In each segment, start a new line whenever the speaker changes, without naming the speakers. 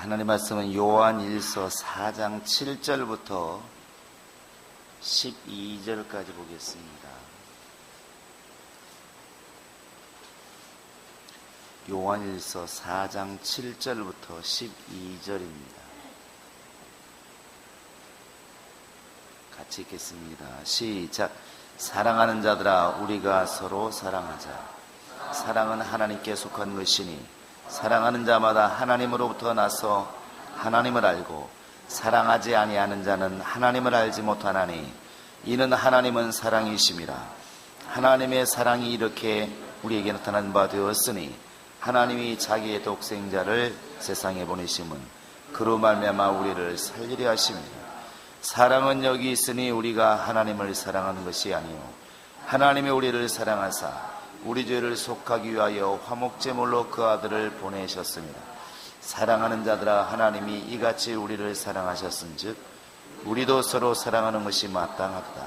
하나님 말씀은 요한일서 4장 7절부터 12절까지 보겠습니다. 요한일서 4장 7절부터 12절입니다. 같이 읽겠습니다. 시작. 사랑하는 자들아, 우리가 서로 사랑하자. 사랑은 하나님께 속한 것이니 사랑하는 자마다 하나님으로부터 나서 하나님을 알고 사랑하지 아니하는 자는 하나님을 알지 못하나니 이는 하나님은 사랑이심이라. 하나님의 사랑이 이렇게 우리에게 나타난 바 되었으니 하나님이 자기의 독생자를 세상에 보내심은 그로 말미암아 우리를 살리려 하심이라. 사랑은 여기 있으니 우리가 하나님을 사랑하는 것이 아니요 하나님이 우리를 사랑하사 우리 죄를 속하기 위하여 화목제물로 그 아들을 보내셨습니다. 사랑하는 자들아, 하나님이 이같이 우리를 사랑하셨은즉 우리도 서로 사랑하는 것이 마땅하다.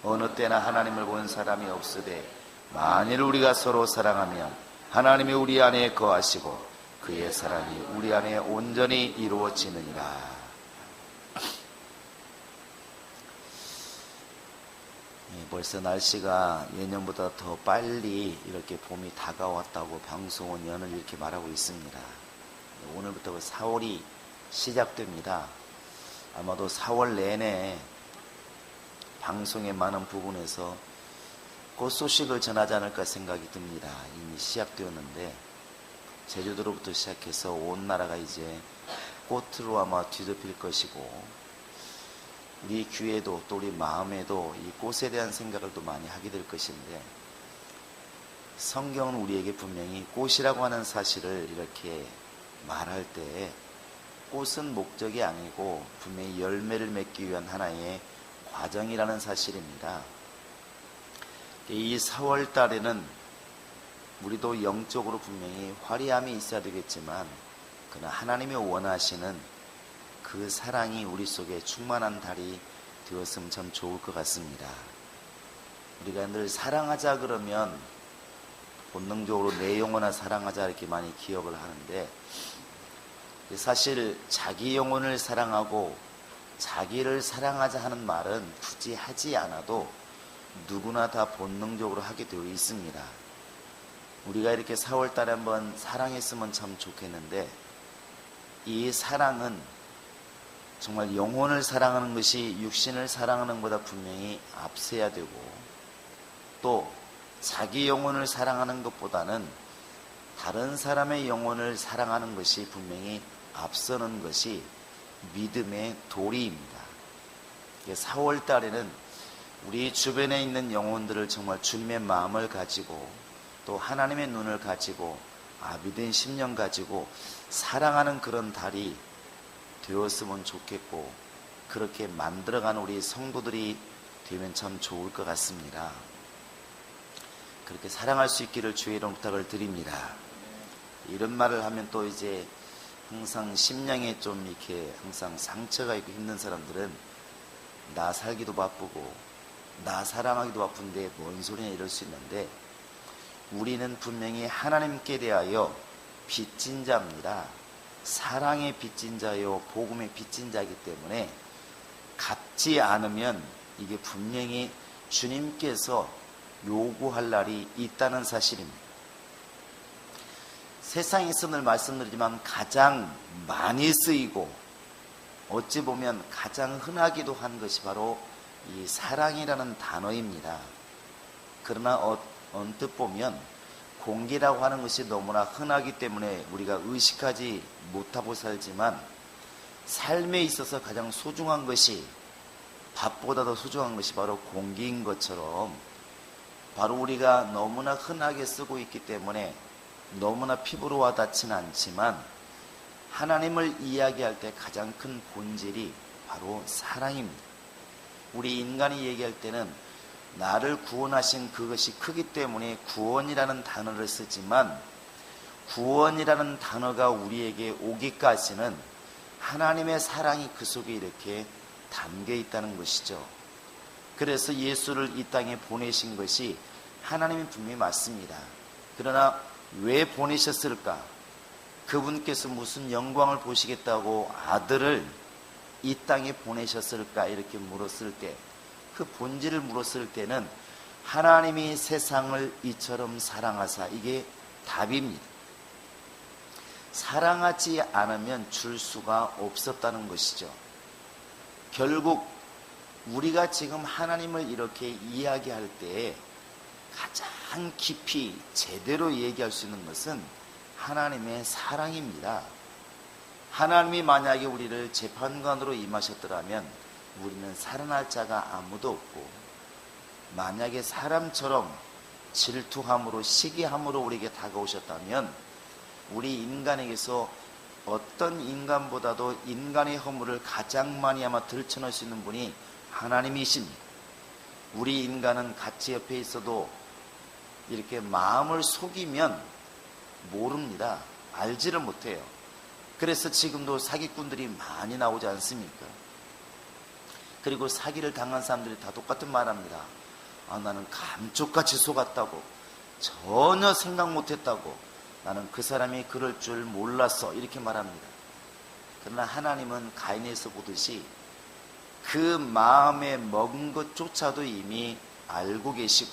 어느 때나 하나님을 본 사람이 없으되 만일 우리가 서로 사랑하면 하나님이 우리 안에 거하시고 그의 사랑이 우리 안에 온전히 이루어지느니라. 벌써 날씨가 예년보다 더 빨리 이렇게 봄이 다가왔다고 방송은 연을 이렇게 말하고 있습니다. 오늘부터 4월이 시작됩니다. 아마도 4월 내내 방송의 많은 부분에서 꽃 소식을 전하지 않을까 생각이 듭니다. 이미 시작되었는데 제주도로부터 시작해서 온 나라가 이제 꽃으로 아마 뒤덮일 것이고 우리 귀에도 또 우리 마음에도 이 꽃에 대한 생각을 또 많이 하게 될 것인데, 성경은 우리에게 분명히 꽃이라고 하는 사실을 이렇게 말할 때 꽃은 목적이 아니고 분명히 열매를 맺기 위한 하나의 과정이라는 사실입니다. 이 4월 달에는 우리도 영적으로 분명히 화려함이 있어야 되겠지만 그러나 하나님이 원하시는 그 사랑이 우리 속에 충만한 달이 되었으면 참 좋을 것 같습니다. 우리가 늘 사랑하자 그러면 본능적으로 내 영혼을 사랑하자 이렇게 많이 기억을 하는데, 사실 자기 영혼을 사랑하고 자기를 사랑하자 하는 말은 굳이 하지 않아도 누구나 다 본능적으로 하게 되어 있습니다. 우리가 이렇게 4월 달에 한번 사랑했으면 참 좋겠는데, 이 사랑은 정말 영혼을 사랑하는 것이 육신을 사랑하는 것보다 분명히 앞서야 되고, 또 자기 영혼을 사랑하는 것보다는 다른 사람의 영혼을 사랑하는 것이 분명히 앞서는 것이 믿음의 도리입니다. 4월 달에는 우리 주변에 있는 영혼들을 정말 주님의 마음을 가지고 또 하나님의 눈을 가지고 믿음 심령 가지고 사랑하는 그런 달이 되었으면 좋겠고, 그렇게 만들어가는 우리 성도들이 되면 참 좋을 것 같습니다. 그렇게 사랑할 수 있기를 주의 이름 부탁을 드립니다. 이런 말을 하면 또 이제 항상 심령에 좀 이렇게 항상 상처가 있고 힘든 사람들은 나 살기도 바쁘고 나 사랑하기도 바쁜데 뭔 소리냐 이럴 수 있는데, 우리는 분명히 하나님께 대하여 빚진 자입니다. 사랑의 빚진 자요 복음의 빚진 자이기 때문에 갚지 않으면 이게 분명히 주님께서 요구할 날이 있다는 사실입니다. 세상에서 늘 말씀드리지만 가장 많이 쓰이고 어찌 보면 가장 흔하기도 한 것이 바로 이 사랑이라는 단어입니다. 그러나 언뜻 보면 공기라고 하는 것이 너무나 흔하기 때문에 우리가 의식하지 못하고 살지만, 삶에 있어서 가장 소중한 것이, 밥보다 더 소중한 것이 바로 공기인 것처럼, 바로 우리가 너무나 흔하게 쓰고 있기 때문에 너무나 피부로 와닿지는 않지만 하나님을 이야기할 때 가장 큰 본질이 바로 사랑입니다. 우리 인간이 얘기할 때는 나를 구원하신 그것이 크기 때문에 구원이라는 단어를 쓰지만, 구원이라는 단어가 우리에게 오기까지는 하나님의 사랑이 그 속에 이렇게 담겨 있다는 것이죠. 그래서 예수를 이 땅에 보내신 것이 하나님이 분명히 맞습니다. 그러나 왜 보내셨을까? 그분께서 무슨 영광을 보시겠다고 아들을 이 땅에 보내셨을까 이렇게 물었을 때, 그 본질을 물었을 때는 하나님이 세상을 이처럼 사랑하사, 이게 답입니다. 사랑하지 않으면 줄 수가 없었다는 것이죠. 결국 우리가 지금 하나님을 이렇게 이야기할 때 가장 깊이 제대로 얘기할 수 있는 것은 하나님의 사랑입니다. 하나님이 만약에 우리를 재판관으로 임하셨더라면 우리는 살아날 자가 아무도 없고, 만약에 사람처럼 질투함으로 시기함으로 우리에게 다가오셨다면 우리 인간에게서 어떤 인간보다도 인간의 허물을 가장 많이 아마 들춰낼 수 있는 분이 하나님이십니다. 우리 인간은 같이 옆에 있어도 이렇게 마음을 속이면 모릅니다. 알지를 못해요. 그래서 지금도 사기꾼들이 많이 나오지 않습니까? 그리고 사기를 당한 사람들이 다 똑같은 말합니다. 나는 감쪽같이 속았다고, 전혀 생각 못했다고, 나는 그 사람이 그럴 줄 몰랐어, 이렇게 말합니다. 그러나 하나님은 가인에서 보듯이 그 마음에 먹은 것조차도 이미 알고 계시고,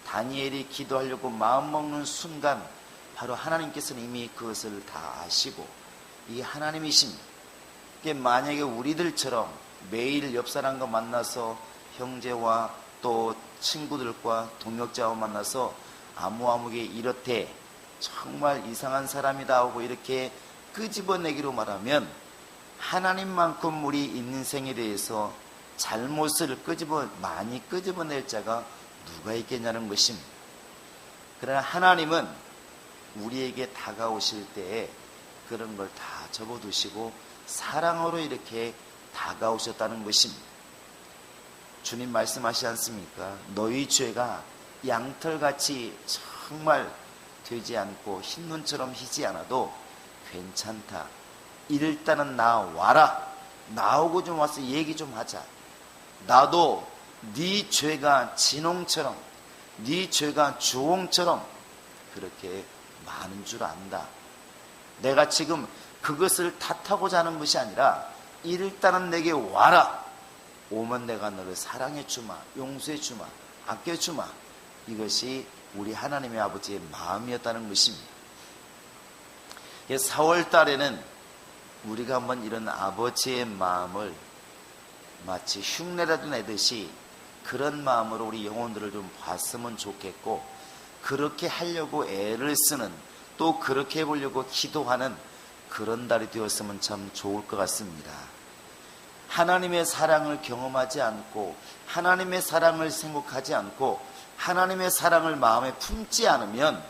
다니엘이 기도하려고 마음 먹는 순간 바로 하나님께서는 이미 그것을 다 아시고, 이 하나님이십니다. 만약에 우리들처럼 매일 옆 사람과 만나서 형제와 또 친구들과 동역자와 만나서 아무개 이렇대, 정말 이상한 사람이다 하고 이렇게 끄집어내기로 말하면 하나님만큼 우리 인생에 대해서 잘못을 많이 끄집어낼 자가 누가 있겠냐는 것입니다. 그러나 하나님은 우리에게 다가오실 때에 그런 걸 다 접어두시고 사랑으로 이렇게 다가오셨다는 것입니다. 주님 말씀하시지 않습니까? 너희 죄가 양털같이 정말 되지 않고 흰눈처럼 희지 않아도 괜찮다. 일단은 나와라. 나오고 좀 와서 얘기 좀 하자. 나도 네 죄가 진홍처럼, 네 죄가 주홍처럼 그렇게 많은 줄 안다. 내가 지금 그것을 탓하고자 하는 것이 아니라 일단은 내게 와라. 오면 내가 너를 사랑해 주마, 용서해 주마, 아껴 주마. 이것이 우리 하나님의 아버지의 마음이었다는 것입니다. 4월 달에는 우리가 한번 이런 아버지의 마음을 마치 흉내라도 내듯이 그런 마음으로 우리 영혼들을 좀 봤으면 좋겠고, 그렇게 하려고 애를 쓰는, 또 그렇게 해보려고 기도하는 그런 달이 되었으면 참 좋을 것 같습니다. 하나님의 사랑을 경험하지 않고, 하나님의 사랑을 생각하지 않고, 하나님의 사랑을 마음에 품지 않으면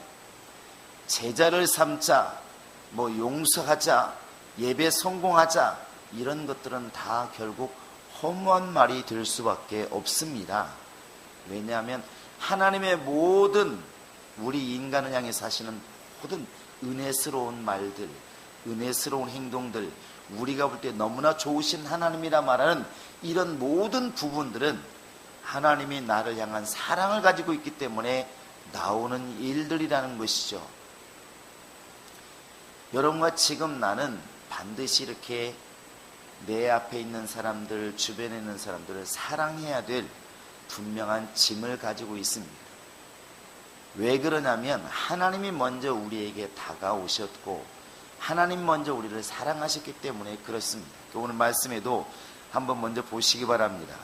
제자를 삼자, 용서하자, 예배 성공하자, 이런 것들은 다 결국 허무한 말이 될 수밖에 없습니다. 왜냐하면 하나님의 모든 우리 인간을 향해서 하시는 모든 은혜스러운 말들, 은혜스러운 행동들, 우리가 볼 때 너무나 좋으신 하나님이라 말하는 이런 모든 부분들은 하나님이 나를 향한 사랑을 가지고 있기 때문에 나오는 일들이라는 것이죠. 여러분과 지금 나는 반드시 이렇게 내 앞에 있는 사람들, 주변에 있는 사람들을 사랑해야 될 분명한 짐을 가지고 있습니다. 왜 그러냐면 하나님이 먼저 우리에게 다가오셨고 하나님 먼저 우리를 사랑하셨기 때문에 그렇습니다. 오늘 말씀에도 한번 먼저 보시기 바랍니다.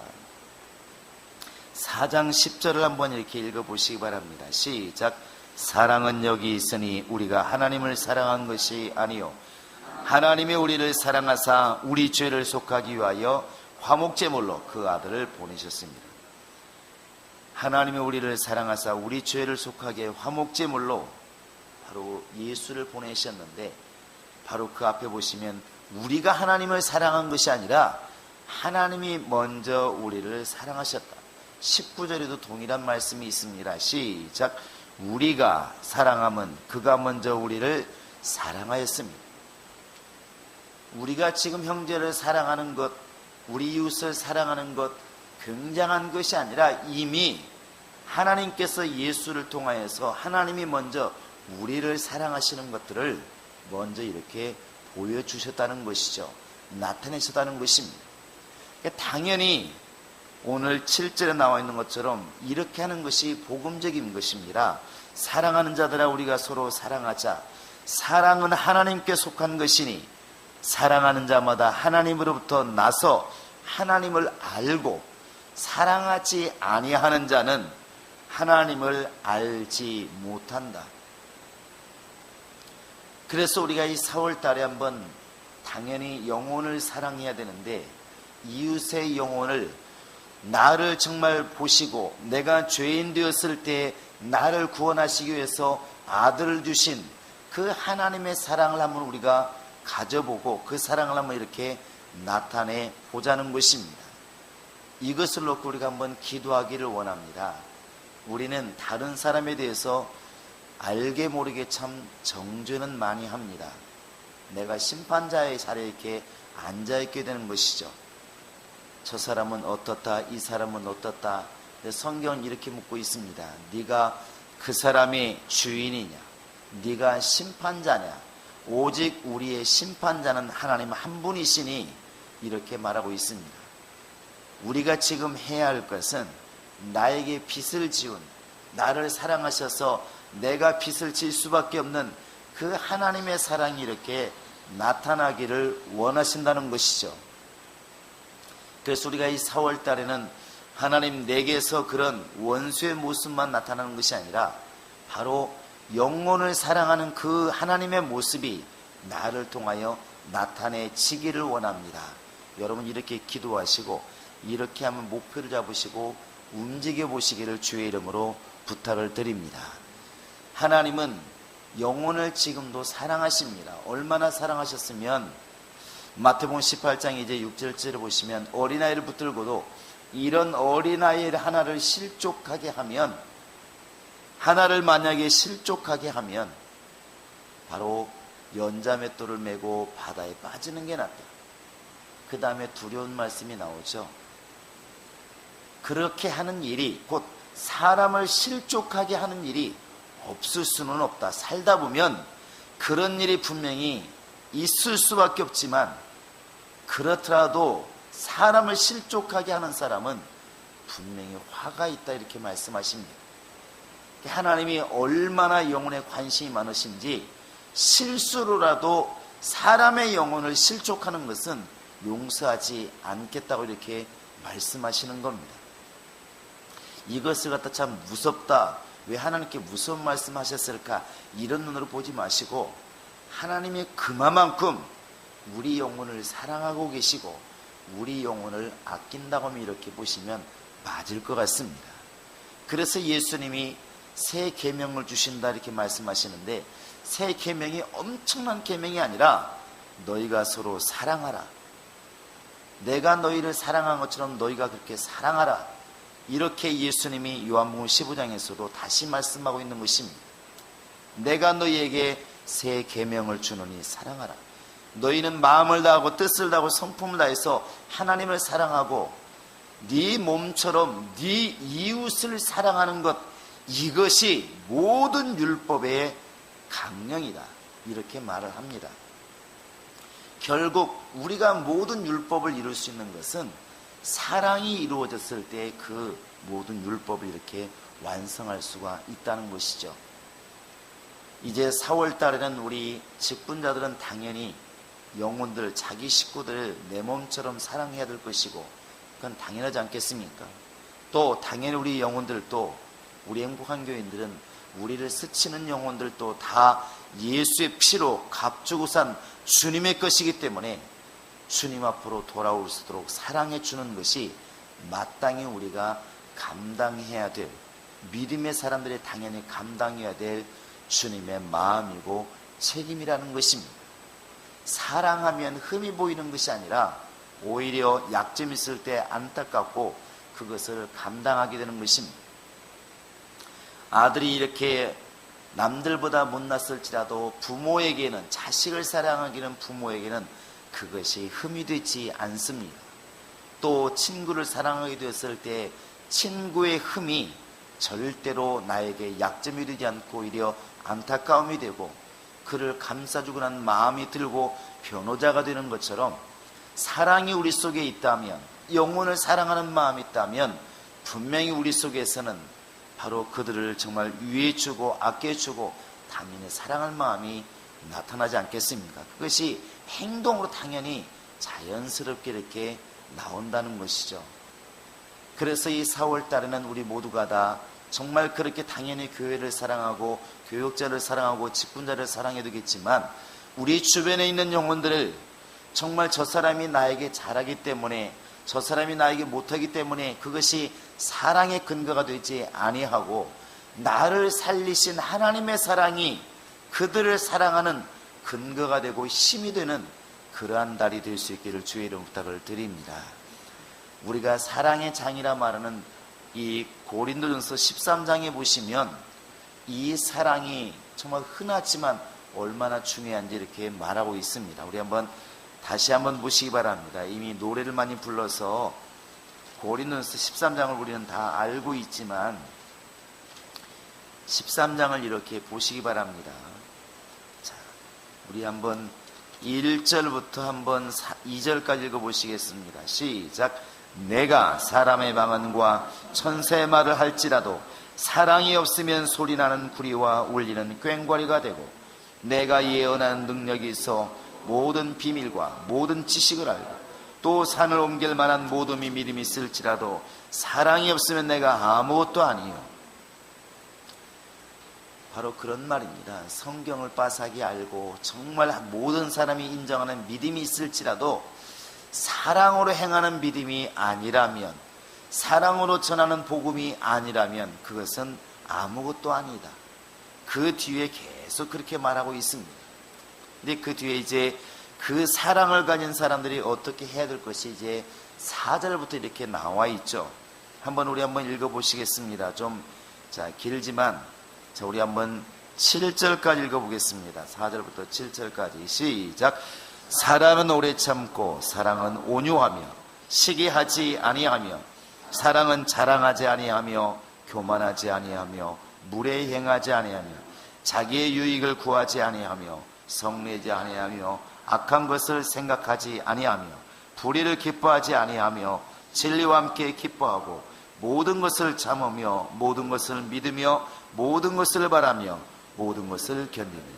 4장 10절을 한번 이렇게 읽어보시기 바랍니다. 시작. 사랑은 여기 있으니 우리가 하나님을 사랑한 것이 아니요 하나님이 우리를 사랑하사 우리 죄를 속하기 위하여 화목제물로 그 아들을 보내셨습니다. 하나님이 우리를 사랑하사 우리 죄를 속하게 화목제물로 바로 예수를 보내셨는데, 바로 그 앞에 보시면 우리가 하나님을 사랑한 것이 아니라 하나님이 먼저 우리를 사랑하셨다. 19절에도 동일한 말씀이 있습니다. 시작. 우리가 사랑함은 그가 먼저 우리를 사랑하였습니다. 우리가 지금 형제를 사랑하는 것, 우리 이웃을 사랑하는 것 굉장한 것이 아니라 이미 하나님께서 예수를 통하여서 하나님이 먼저 우리를 사랑하시는 것들을 먼저 이렇게 보여주셨다는 것이죠. 나타내셨다는 것입니다. 당연히 오늘 7절에 나와 있는 것처럼 이렇게 하는 것이 복음적인 것입니다. 사랑하는 자들아 우리가 서로 사랑하자. 사랑은 하나님께 속한 것이니 사랑하는 자마다 하나님으로부터 나서 하나님을 알고 사랑하지 아니하는 자는 하나님을 알지 못한다. 그래서 우리가 이 4월 달에 한번 당연히 영혼을 사랑해야 되는데 이웃의 영혼을 나를 정말 보시고 내가 죄인 되었을 때 나를 구원하시기 위해서 아들을 주신 그 하나님의 사랑을 한번 우리가 가져보고 그 사랑을 한번 이렇게 나타내 보자는 것입니다. 이것을 놓고 우리가 한번 기도하기를 원합니다. 우리는 다른 사람에 대해서 알게 모르게 참 정죄는 많이 합니다. 내가 심판자의 자리에 이렇게 앉아있게 되는 것이죠. 저 사람은 어떻다, 이 사람은 어떻다. 성경은 이렇게 묻고 있습니다. 네가 그 사람의 주인이냐, 네가 심판자냐. 오직 우리의 심판자는 하나님 한 분이시니 이렇게 말하고 있습니다. 우리가 지금 해야 할 것은 나에게 빚을 지은, 나를 사랑하셔서 내가 빚을 질 수밖에 없는 그 하나님의 사랑이 이렇게 나타나기를 원하신다는 것이죠. 그래서 우리가 이 4월 달에는 하나님 내게서 그런 원수의 모습만 나타나는 것이 아니라 바로 영혼을 사랑하는 그 하나님의 모습이 나를 통하여 나타내지기를 원합니다. 여러분 이렇게 기도하시고 이렇게 하면 목표를 잡으시고 움직여 보시기를 주의 이름으로 부탁을 드립니다. 하나님은 영혼을 지금도 사랑하십니다. 얼마나 사랑하셨으면 마태복음 18장 이제 6절을 보시면 어린아이를 붙들고도 이런 어린아이 하나를 실족하게 하면, 하나를 만약에 실족하게 하면 바로 연자맷돌을 메고 바다에 빠지는 게 낫다. 그 다음에 두려운 말씀이 나오죠. 그렇게 하는 일이, 곧 사람을 실족하게 하는 일이 없을 수는 없다. 살다 보면 그런 일이 분명히 있을 수밖에 없지만, 그렇더라도 사람을 실족하게 하는 사람은 분명히 화가 있다, 이렇게 말씀하십니다. 하나님이 얼마나 영혼에 관심이 많으신지 실수로라도 사람의 영혼을 실족하는 것은 용서하지 않겠다고 이렇게 말씀하시는 겁니다. 이것을 갖다 참 무섭다, 왜 하나님께 무서운 말씀하셨을까, 이런 눈으로 보지 마시고 하나님이 그만큼 우리 영혼을 사랑하고 계시고 우리 영혼을 아낀다고 하면 이렇게 보시면 맞을 것 같습니다. 그래서 예수님이 새 계명을 주신다 이렇게 말씀하시는데, 새 계명이 엄청난 계명이 아니라 너희가 서로 사랑하라. 내가 너희를 사랑한 것처럼 너희가 그렇게 사랑하라. 이렇게 예수님이 요한복음 15장에서도 다시 말씀하고 있는 것입니다. 내가 너희에게 새 계명을 주노니 사랑하라. 너희는 마음을 다하고 뜻을 다하고 성품을 다해서 하나님을 사랑하고 네 몸처럼 네 이웃을 사랑하는 것, 이것이 모든 율법의 강령이다, 이렇게 말을 합니다. 결국 우리가 모든 율법을 이룰 수 있는 것은 사랑이 이루어졌을 때 그 모든 율법을 이렇게 완성할 수가 있다는 것이죠. 이제 4월 달에는 우리 직분자들은 당연히 영혼들, 자기 식구들 내 몸처럼 사랑해야 될 것이고, 그건 당연하지 않겠습니까? 또 당연히 우리 영혼들도, 우리 행복한 교인들은 우리를 스치는 영혼들도 다 예수의 피로 값주고 산 주님의 것이기 때문에 주님 앞으로 돌아올 수 있도록 사랑해 주는 것이 마땅히 우리가 감당해야 될, 믿음의 사람들이 당연히 감당해야 될 주님의 마음이고 책임이라는 것입니다. 사랑하면 흠이 보이는 것이 아니라 오히려 약점이 있을 때 안타깝고 그것을 감당하게 되는 것입니다. 아들이 이렇게 남들보다 못났을지라도 부모에게는, 자식을 사랑하기는 부모에게는 그것이 흠이 되지 않습니다. 또 친구를 사랑하게 되었을 때 친구의 흠이 절대로 나에게 약점이 되지 않고 오히려 안타까움이 되고, 그를 감싸주고 난 마음이 들고 변호자가 되는 것처럼 사랑이 우리 속에 있다면, 영혼을 사랑하는 마음이 있다면 분명히 우리 속에서는 바로 그들을 정말 위해주고 아껴주고 당연히 사랑할 마음이 나타나지 않겠습니까? 그것이 행동으로 당연히 자연스럽게 이렇게 나온다는 것이죠. 그래서 이 4월달에는 우리 모두가 다 정말 그렇게 당연히 교회를 사랑하고 교역자를 사랑하고 직분자를 사랑해야 되겠지만, 우리 주변에 있는 영혼들을 정말 저 사람이 나에게 잘하기 때문에, 저 사람이 나에게 못하기 때문에 그것이 사랑의 근거가 되지 아니하고, 나를 살리신 하나님의 사랑이 그들을 사랑하는 근거가 되고 힘이 되는 그러한 달이 될 수 있기를 주의 이름 부탁을 드립니다. 우리가 사랑의 장이라 말하는 이 고린도전서 13장에 보시면 이 사랑이 정말 흔하지만 얼마나 중요한지 이렇게 말하고 있습니다. 우리 다시 한번 보시기 바랍니다. 이미 노래를 많이 불러서 고린도전서 13장을 우리는 다 알고 있지만 13장을 이렇게 보시기 바랍니다. 자, 우리 1절부터 2절까지 읽어보시겠습니다. 시작. 내가 사람의 방언과 천사의 말을 할지라도 사랑이 없으면 소리나는 구리와 울리는 꽹과리가 되고, 내가 예언하는 능력이 있어 모든 비밀과 모든 지식을 알고 또 산을 옮길 만한 모든 믿음이 있을지라도 사랑이 없으면 내가 아무것도 아니요. 바로 그런 말입니다. 성경을 빠삭히 알고 정말 모든 사람이 인정하는 믿음이 있을지라도 사랑으로 행하는 믿음이 아니라면, 사랑으로 전하는 복음이 아니라면 그것은 아무것도 아니다. 그 뒤에 계속 그렇게 말하고 있습니다. 근데 그 뒤에 이제 그 사랑을 가진 사람들이 어떻게 해야 될 것이 이제 4절부터 이렇게 나와 있죠. 우리 읽어보시겠습니다. 길지만 우리 7절까지 읽어보겠습니다. 4절부터 7절까지 시작. 사랑은 오래 참고 사랑은 온유하며 시기하지 아니하며 사랑은 자랑하지 아니하며 교만하지 아니하며 무례히 행하지 아니하며 자기의 유익을 구하지 아니하며 성내지 아니하며 악한 것을 생각하지 아니하며 불의를 기뻐하지 아니하며 진리와 함께 기뻐하고 모든 것을 참으며 모든 것을 믿으며 모든 것을 바라며 모든 것을 견디며.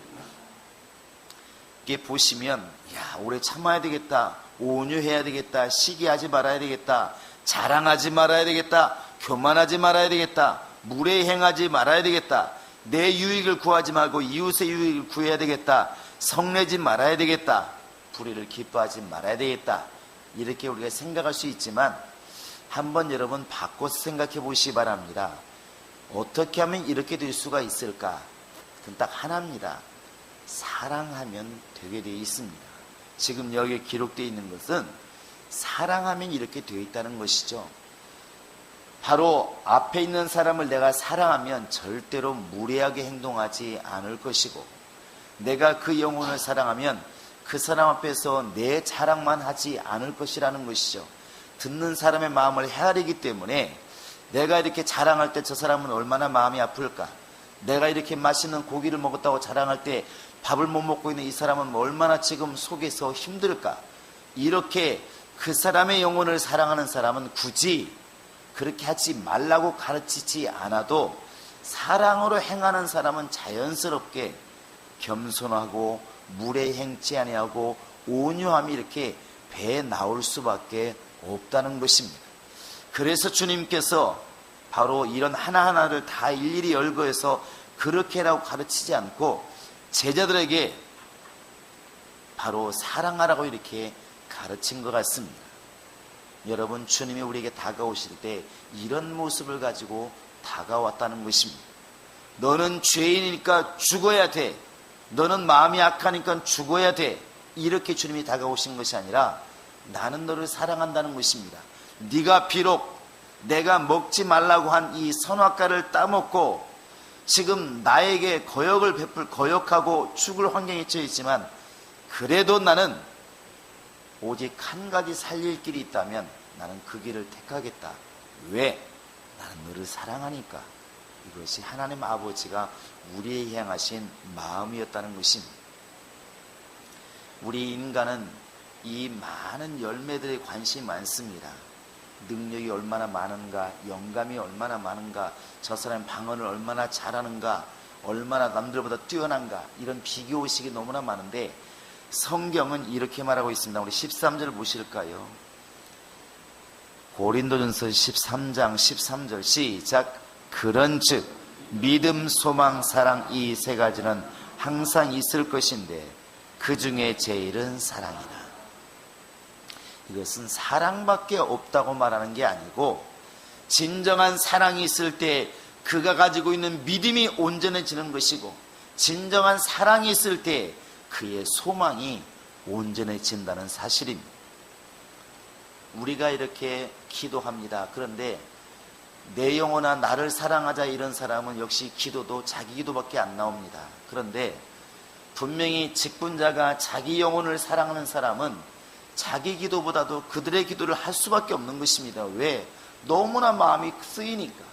이게 보시면 오래 참아야 되겠다, 온유해야 되겠다, 시기하지 말아야 되겠다, 자랑하지 말아야 되겠다, 교만하지 말아야 되겠다, 무례히 행하지 말아야 되겠다, 내 유익을 구하지 말고 이웃의 유익을 구해야 되겠다, 성내지 말아야 되겠다, 불의를 기뻐하지 말아야 되겠다, 이렇게 우리가 생각할 수 있지만 여러분 바꿔서 생각해 보시기 바랍니다. 어떻게 하면 이렇게 될 수가 있을까? 그건 딱 하나입니다. 사랑하면 되게 되어 있습니다. 지금 여기에 기록되어 있는 것은 사랑하면 이렇게 되어 있다는 것이죠. 바로 앞에 있는 사람을 내가 사랑하면 절대로 무례하게 행동하지 않을 것이고, 내가 그 영혼을 사랑하면 그 사람 앞에서 내 자랑만 하지 않을 것이라는 것이죠. 듣는 사람의 마음을 헤아리기 때문에 내가 이렇게 자랑할 때 저 사람은 얼마나 마음이 아플까, 내가 이렇게 맛있는 고기를 먹었다고 자랑할 때 밥을 못 먹고 있는 이 사람은 얼마나 지금 속에서 힘들까, 이렇게 그 사람의 영혼을 사랑하는 사람은 굳이 그렇게 하지 말라고 가르치지 않아도 사랑으로 행하는 사람은 자연스럽게 겸손하고 무례히 행치 아니하고 온유함이 이렇게 배에 나올 수밖에 없다는 것입니다. 그래서 주님께서 바로 이런 하나하나를 다 일일이 열거해서 그렇게라고 가르치지 않고 제자들에게 바로 사랑하라고 이렇게 가르친 것 같습니다. 여러분, 주님이 우리에게 다가오실 때 이런 모습을 가지고 다가왔다는 것입니다. 너는 죄인이니까 죽어야 돼, 너는 마음이 악하니까 죽어야 돼, 이렇게 주님이 다가오신 것이 아니라 나는 너를 사랑한다는 것입니다. 네가 비록 내가 먹지 말라고 한 이 선악과를 따먹고 지금 나에게 거역하고 죽을 환경에 처해 있지만, 그래도 나는 오직 한 가지 살릴 길이 있다면 나는 그 길을 택하겠다. 왜? 나는 너를 사랑하니까. 이것이 하나님 아버지가 우리에게 향하신 마음이었다는 것입니다. 우리 인간은 이 많은 열매들에 관심이 많습니다. 능력이 얼마나 많은가, 영감이 얼마나 많은가, 저 사람 방언을 얼마나 잘하는가, 얼마나 남들보다 뛰어난가, 이런 비교의식이 너무나 많은데 성경은 이렇게 말하고 있습니다. 우리 13절 보실까요? 고린도전서 13장 13절 시작. 그런즉 믿음, 소망, 사랑 이 세 가지는 항상 있을 것인데 그 중에 제일은 사랑이라. 이것은 사랑밖에 없다고 말하는 게 아니고 진정한 사랑이 있을 때 그가 가지고 있는 믿음이 온전해지는 것이고 진정한 사랑이 있을 때 그의 소망이 온전해진다는 사실입니다. 우리가 이렇게 기도합니다. 그런데 내 영혼아 나를 사랑하자 이런 사람은 역시 기도도 자기 기도밖에 안 나옵니다. 그런데 분명히 직분자가 자기 영혼을 사랑하는 사람은 자기 기도보다도 그들의 기도를 할 수밖에 없는 것입니다. 왜? 너무나 마음이 쓰이니까.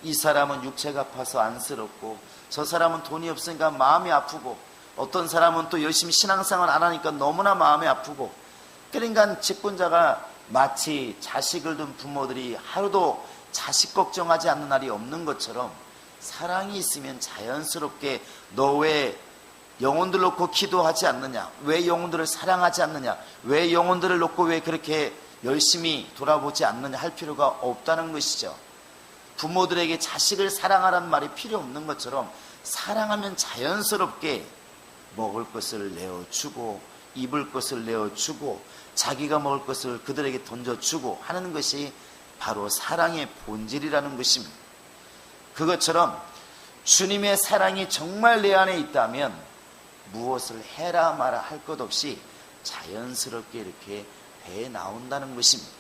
이 사람은 육체가 아파서 안쓰럽고 저 사람은 돈이 없으니까 마음이 아프고 어떤 사람은 또 열심히 신앙생활 안 하니까 너무나 마음이 아프고, 그러니까 직분자가 마치 자식을 둔 부모들이 하루도 자식 걱정하지 않는 날이 없는 것처럼 사랑이 있으면 자연스럽게 너 왜 영혼들 놓고 기도하지 않느냐, 왜 영혼들을 사랑하지 않느냐, 왜 영혼들을 놓고 왜 그렇게 열심히 돌아보지 않느냐 할 필요가 없다는 것이죠. 부모들에게 자식을 사랑하라는 말이 필요 없는 것처럼 사랑하면 자연스럽게 먹을 것을 내어주고 입을 것을 내어주고 자기가 먹을 것을 그들에게 던져주고 하는 것이 바로 사랑의 본질이라는 것입니다. 그것처럼 주님의 사랑이 정말 내 안에 있다면 무엇을 해라 마라 할 것 없이 자연스럽게 이렇게 배 나온다는 것입니다.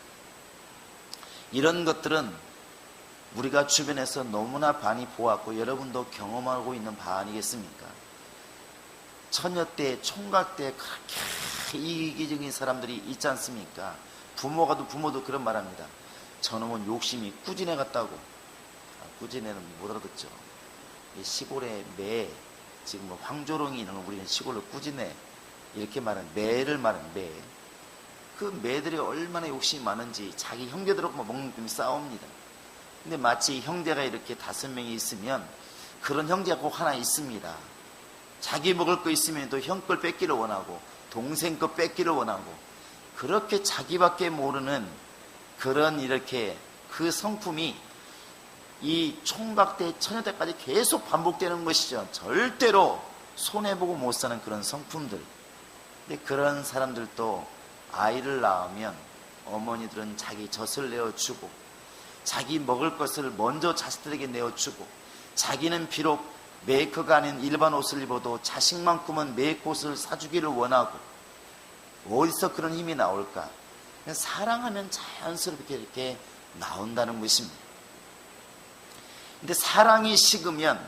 이런 것들은 우리가 주변에서 너무나 많이 보았고 여러분도 경험하고 있는 바 아니겠습니까? 처녀 때, 총각 때 그렇게 이기적인 사람들이 있지 않습니까? 부모도 그런 말합니다. 저놈은 욕심이 꾸지네 같다고. 꾸지네는 못 알아듣죠. 시골에 매, 지금 뭐 황조롱이 있는 거 우리는 시골로 꾸지네 이렇게 말하는 매를 말하는 매. 그 매들이 얼마나 욕심이 많은지 자기 형제들하고 먹는 놈이 싸웁니다. 근데 마치 형제가 이렇게 5명이 있으면 그런 형제가 꼭 하나 있습니다. 자기 먹을 거 있으면 또 형 걸 뺏기를 원하고 동생 거 뺏기를 원하고 그렇게 자기밖에 모르는 그런 이렇게 그 성품이 이 총각 때 처녀 때까지 계속 반복되는 것이죠. 절대로 손해보고 못 사는 그런 성품들. 근데 그런 사람들도 아이를 낳으면 어머니들은 자기 젖을 내어주고 자기 먹을 것을 먼저 자식들에게 내어주고 자기는 비록 메이커가 아닌 일반 옷을 입어도 자식만큼은 메이커 옷을 사주기를 원하고 어디서 그런 힘이 나올까? 사랑하면 자연스럽게 이렇게 나온다는 것입니다. 근데 사랑이 식으면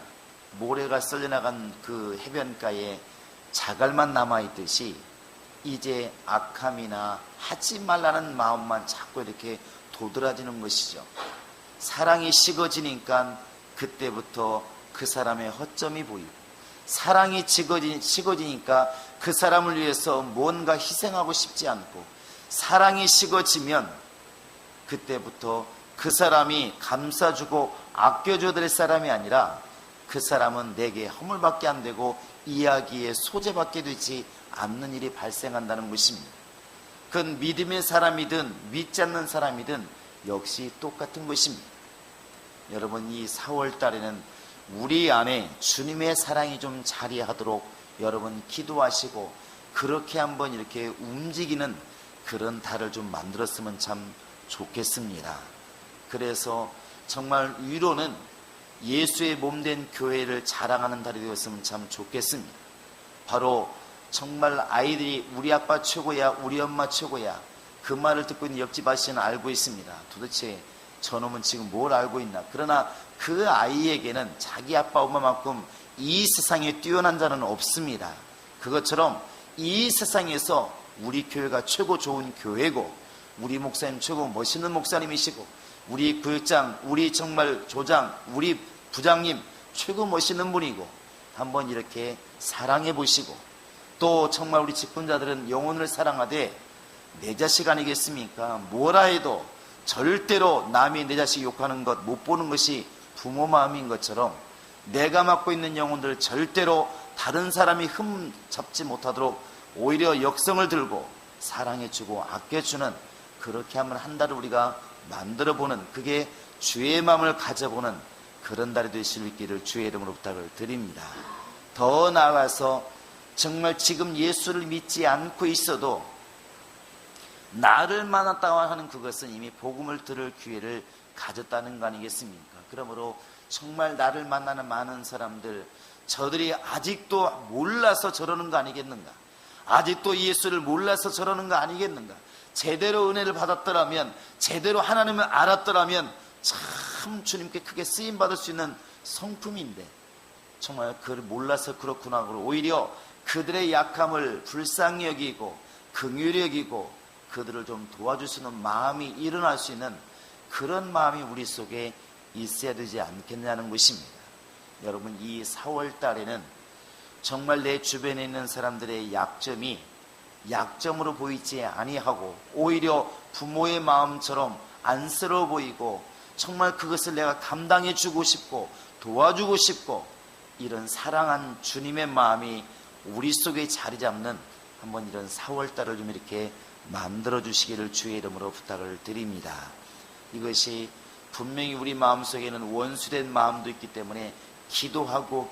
모래가 썰려나간 그 해변가에 자갈만 남아있듯이 이제 악함이나 하지 말라는 마음만 자꾸 이렇게 도드라지는 것이죠. 사랑이 식어지니까 그때부터 그 사람의 허점이 보이고 사랑이 식어지니까 그 사람을 위해서 뭔가 희생하고 싶지 않고 사랑이 식어지면 그때부터 그 사람이 감싸주고 아껴줘야 될 사람이 아니라 그 사람은 내게 허물밖에 안 되고 이야기의 소재밖에 되지 않는 일이 발생한다는 것입니다. 그건 믿음의 사람이든 믿지 않는 사람이든 역시 똑같은 것입니다. 여러분, 이 4월 달에는 우리 안에 주님의 사랑이 좀 자리하도록 여러분 기도하시고 그렇게 한번 이렇게 움직이는 그런 달을 좀 만들었으면 참 좋겠습니다. 그래서 정말 위로는 예수의 몸된 교회를 자랑하는 달이 되었으면 참 좋겠습니다. 바로 정말 아이들이 우리 아빠 최고야, 우리 엄마 최고야, 그 말을 듣고 있는 옆집 아저씨는 알고 있습니다. 도대체 저놈은 지금 뭘 알고 있나. 그러나 그 아이에게는 자기 아빠 엄마만큼 이 세상에 뛰어난 자는 없습니다. 그것처럼 이 세상에서 우리 교회가 최고 좋은 교회고 우리 목사님 최고 멋있는 목사님이시고 우리 교육장, 우리 정말 조장, 우리 부장님 최고 멋있는 분이고 한번 이렇게 사랑해 보시고 또 정말 우리 직분자들은 영혼을 사랑하되 내 자식 아니겠습니까? 뭐라 해도 절대로 남이 내 자식 욕하는 것 못 보는 것이 부모 마음인 것처럼 내가 맡고 있는 영혼들 절대로 다른 사람이 흠 잡지 못하도록 오히려 역성을 들고 사랑해주고 아껴주는 그렇게 하면 한 달을 우리가 만들어보는, 그게 주의 마음을 가져보는 그런 달이 될 수 있기를 주의 이름으로 부탁을 드립니다. 더 나아가서 정말 지금 예수를 믿지 않고 있어도 나를 만났다고 하는 그것은 이미 복음을 들을 기회를 가졌다는 거 아니겠습니까? 그러므로 정말 나를 만나는 많은 사람들, 저들이 아직도 몰라서 저러는 거 아니겠는가? 아직도 예수를 몰라서 저러는 거 아니겠는가? 제대로 은혜를 받았더라면, 제대로 하나님을 알았더라면 참 주님께 크게 쓰임받을 수 있는 성품인데 정말 그를 몰라서 그렇구나 하고 오히려 그들의 약함을 불쌍히 여기고 긍휼히 여기고 그들을 좀 도와줄 수 있는 마음이 일어날 수 있는 그런 마음이 우리 속에 있어야 되지 않겠냐는 것입니다. 여러분, 이 4월 달에는 정말 내 주변에 있는 사람들의 약점이 약점으로 보이지 아니하고 오히려 부모의 마음처럼 안쓰러워 보이고 정말 그것을 내가 감당해 주고 싶고 도와주고 싶고 이런 사랑한 주님의 마음이 우리 속에 자리 잡는 한번 이런 4월달을 좀 이렇게 만들어 주시기를 주의 이름으로 부탁을 드립니다. 이것이 분명히 우리 마음속에는 원수된 마음도 있기 때문에 기도하고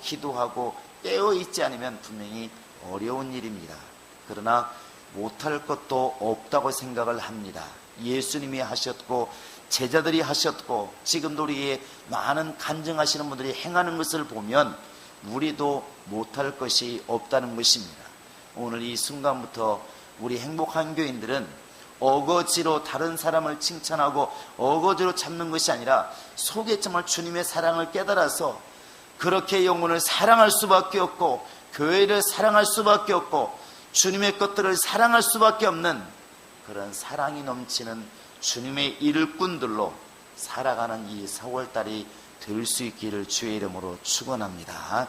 깨어있지 않으면 분명히 어려운 일입니다. 그러나 못할 것도 없다고 생각을 합니다. 예수님이 하셨고 제자들이 하셨고 지금도 우리의 많은 간증하시는 분들이 행하는 것을 보면 우리도 못할 것이 없다는 것입니다. 오늘 이 순간부터 우리 행복한 교인들은 어거지로 다른 사람을 칭찬하고 어거지로 잡는 것이 아니라 속에 정말 주님의 사랑을 깨달아서 그렇게 영혼을 사랑할 수밖에 없고 교회를 사랑할 수밖에 없고 주님의 것들을 사랑할 수밖에 없는 그런 사랑이 넘치는 주님의 일꾼들로 살아가는 이 4월달이 될 수 있기를 주의 이름으로 축원합니다.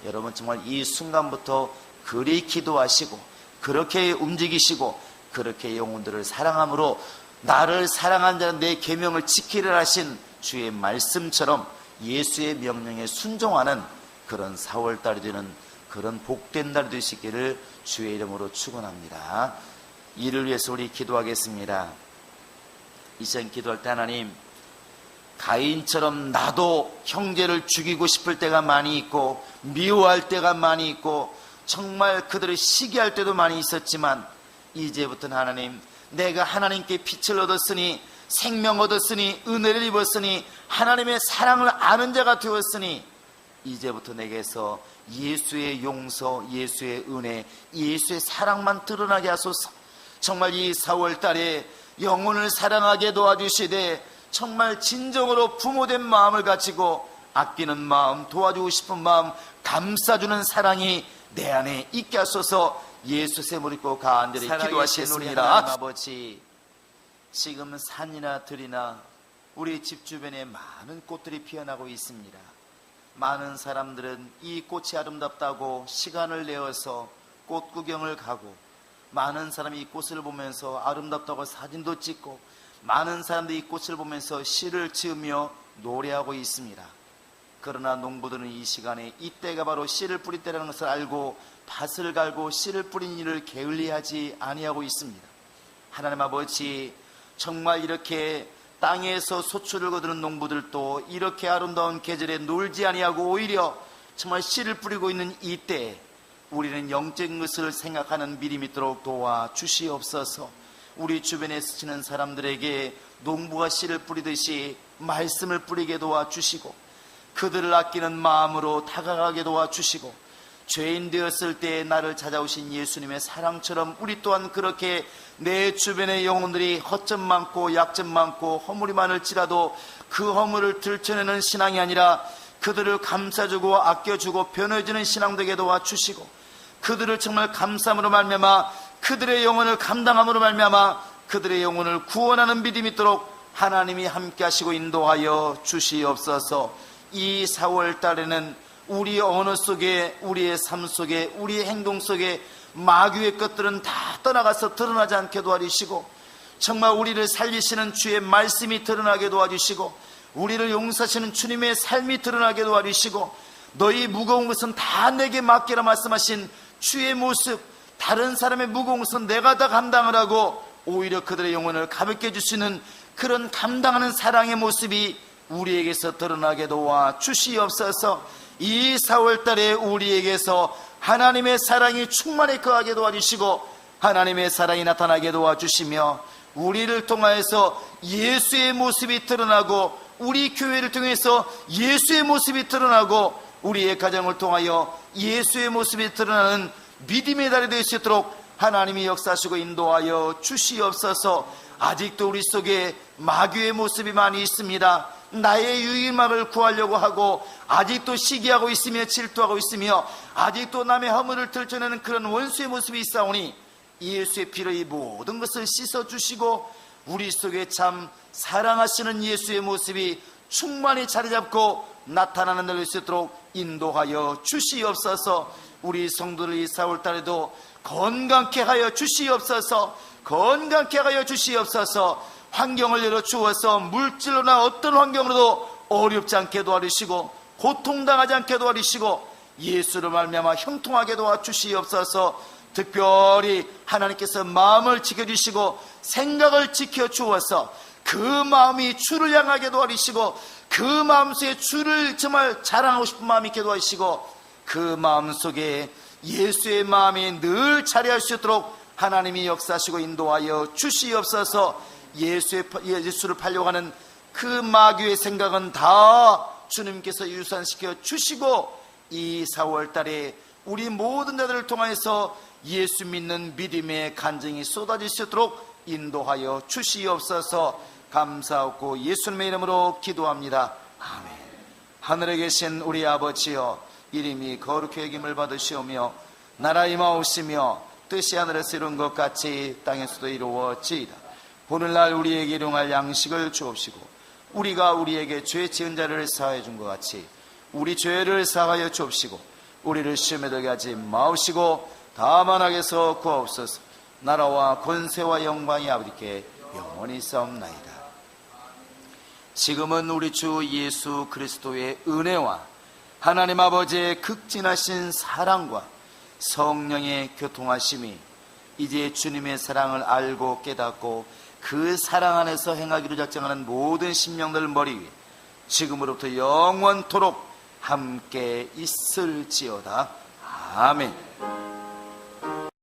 여러분 정말 이 순간부터 그리 기도하시고 그렇게 움직이시고 그렇게 영혼들을 사랑함으로 나를 사랑한 자는 내 계명을 지키려 하신 주의 말씀처럼 예수의 명령에 순종하는 그런 4월달이 되는 그런 복된 달이 되시기를 주의 이름으로 축원합니다. 이를 위해서 우리 기도하겠습니다. 이 시간 기도할 때 하나님, 가인처럼 나도 형제를 죽이고 싶을 때가 많이 있고 미워할 때가 많이 있고 정말 그들을 시기할 때도 많이 있었지만 이제부터는 하나님, 내가 하나님께 빛을 얻었으니 생명 얻었으니 은혜를 입었으니 하나님의 사랑을 아는 자가 되었으니 이제부터 내게서 예수의 용서, 예수의 은혜, 예수의 사랑만 드러나게 하소서. 정말 이 4월달에 영혼을 사랑하게 도와주시되 정말 진정으로 부모된 마음을 가지고 아끼는 마음, 도와주고 싶은 마음, 감싸주는 사랑이 내 안에 있게 하소서. 예수 샘을 입고 간절히 기도하시겠습니다. 하나님 아버지, 지금 산이나 들이나 우리 집 주변에 많은 꽃들이 피어나고 있습니다. 많은 사람들은 이 꽃이 아름답다고 시간을 내어서 꽃 구경을 가고 많은 사람이 이 꽃을 보면서 아름답다고 사진도 찍고 많은 사람들이 이 꽃을 보면서 시를 지으며 노래하고 있습니다. 그러나 농부들은 이 시간에 이때가 바로 씨를 뿌릴 때라는 것을 알고 밭을 갈고 씨를 뿌린 일을 게을리하지 아니하고 있습니다. 하나님 아버지, 정말 이렇게 땅에서 소출을 거두는 농부들도 이렇게 아름다운 계절에 놀지 아니하고 오히려 정말 씨를 뿌리고 있는 이때에 우리는 영적인 것을 생각하는 믿음이 있도록 도와주시옵소서. 우리 주변에 스치는 사람들에게 농부가 씨를 뿌리듯이 말씀을 뿌리게 도와주시고 그들을 아끼는 마음으로 다가가게 도와주시고 죄인 되었을 때 나를 찾아오신 예수님의 사랑처럼 우리 또한 그렇게 내 주변의 영혼들이 허점 많고 약점 많고 허물이 많을지라도 그 허물을 들춰내는 신앙이 아니라 그들을 감싸주고 아껴주고 변해주는 신앙 되게 도와주시고 그들을 정말 감싸므로 말미암아 그들의 영혼을 감당함으로 말미암아 그들의 영혼을 구원하는 믿음이 있도록 하나님이 함께 하시고 인도하여 주시옵소서. 이 4월 달에는 우리 언어 속에, 우리의 삶 속에, 우리의 행동 속에 마귀의 것들은 다 떠나가서 드러나지 않게 도와주시고, 정말 우리를 살리시는 주의 말씀이 드러나게 도와주시고, 우리를 용서하시는 주님의 삶이 드러나게 도와주시고, 너희 무거운 것은 다 내게 맡기라 말씀하신 주의 모습, 다른 사람의 무거운 것은 내가 다 감당을 하고 오히려 그들의 영혼을 가볍게 해주시는 그런 감당하는 사랑의 모습이 우리에게서 드러나게 도와 주시옵소서. 이 4월달에 우리에게서 하나님의 사랑이 충만히 거하게 도와주시고, 하나님의 사랑이 나타나게 도와주시며, 우리를 통하여서 예수의 모습이 드러나고, 우리 교회를 통해서 예수의 모습이 드러나고, 우리의 가정을 통하여 예수의 모습이 드러나는 믿음의 달이 될 수 있도록 하나님이 역사하시고 인도하여 주시옵소서. 아직도 우리 속에 마귀의 모습이 많이 있습니다. 나의 유일막을 구하려고 하고, 아직도 시기하고 있으며 질투하고 있으며, 아직도 남의 허물을 들춰내는 그런 원수의 모습이 있사오니, 예수의 피로 이 모든 것을 씻어주시고, 우리 속에 참 사랑하시는 예수의 모습이 충만히 자리잡고 나타나는 날일 수 있도록 인도하여 주시옵소서. 우리 성도들 이 4월달에도 건강케 하여 주시옵소서. 건강케 하여 주시옵소서. 환경을 열어 주어서 물질로나 어떤 환경으로도 어렵지 않게 도와주시고, 고통당하지 않게 도와주시고, 예수를 말미암아 형통하게 도와주시옵소서. 특별히 하나님께서 마음을 지켜주시고 생각을 지켜주어서 그 마음이 주를 향하게 도와주시고, 그 마음속에 주를 정말 자랑하고 싶은 마음이 있게 도와주시고, 그 마음속에 예수의 마음이 늘 자리할 수 있도록 하나님이 역사하시고 인도하여 주시옵소서. 예수를 팔려고 하는 그 마귀의 생각은 다 주님께서 유산시켜 주시고, 이 4월달에 우리 모든 자들을 통하여서 예수 믿는 믿음의 간증이 쏟아질 수 있도록 인도하여 주시옵소서. 감사하고 예수님의 이름으로 기도합니다. 아멘. 하늘에 계신 우리 아버지여, 이름이 거룩히 여김을 받으시오며 나라 임하옵시며 뜻이 하늘에서 이룬 것 같이 땅에서도 이루어지이다. 오늘날 우리에게 일용할 양식을 주옵시고, 우리가 우리에게 죄 지은 자를 사하여 준 것 같이 우리 죄를 사하여 주옵시고, 우리를 시험에 들게 하지 마옵시고 다만 악에서 구하옵소서. 나라와 권세와 영광이 아버지께 영원히 싸움나이다. 지금은 우리 주 예수 그리스도의 은혜와 하나님 아버지의 극진하신 사랑과 성령의 교통하심이 이제 주님의 사랑을 알고 깨닫고 그 사랑 안에서 행하기로 작정하는 모든 심령들 머리 위에 지금으로부터 영원토록 함께 있을지어다. 아멘.